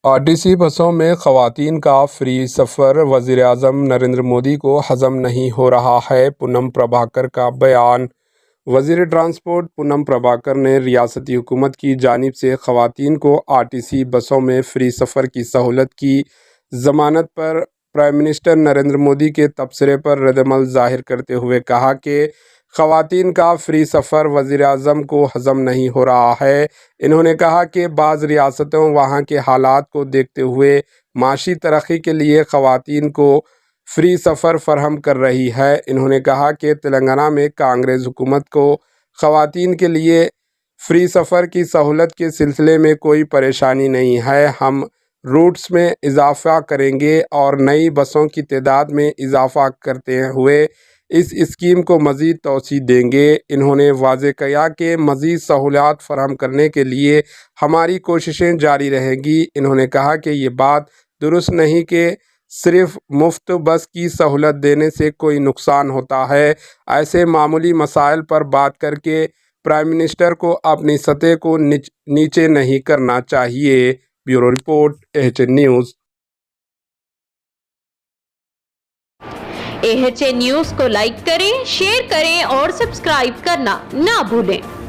آرٹیسی بسوں میں خواتین کا فری سفر وزیر اعظم نریندر مودی کو ہضم نہیں ہو رہا ہے، پونم پربھاکر کا بیان۔ وزیر ٹرانسپورٹ پونم پربھاکر نے ریاستی حکومت کی جانب سے خواتین کو آرٹیسی بسوں میں فری سفر کی سہولت کی ضمانت پر پرائم منسٹر نریندر مودی کے تبصرے پر ردعمل ظاہر کرتے ہوئے کہا کہ خواتین کا فری سفر وزیر اعظم کو ہضم نہیں ہو رہا ہے۔ انہوں نے کہا کہ بعض ریاستوں وہاں کے حالات کو دیکھتے ہوئے معاشی ترقی کے لیے خواتین کو فری سفر فراہم کر رہی ہے۔ انہوں نے کہا کہ تلنگانہ میں کانگریس حکومت کو خواتین کے لیے فری سفر کی سہولت کے سلسلے میں کوئی پریشانی نہیں ہے۔ ہم روٹس میں اضافہ کریں گے اور نئی بسوں کی تعداد میں اضافہ کرتے ہوئے اس اسکیم کو مزید توسیع دیں گے۔ انہوں نے واضح کیا کہ مزید سہولیات فراہم کرنے کے لیے ہماری کوششیں جاری رہیں گی۔ انہوں نے کہا کہ یہ بات درست نہیں کہ صرف مفت بس کی سہولت دینے سے کوئی نقصان ہوتا ہے۔ ایسے معمولی مسائل پر بات کر کے پرائم منسٹر کو اپنی سطح کو نیچے نہیں کرنا چاہیے۔ Bureau report AHN news. AHN news کو لائک کریں، شیئر کریں اور سبسکرائب کرنا نہ بھولیں۔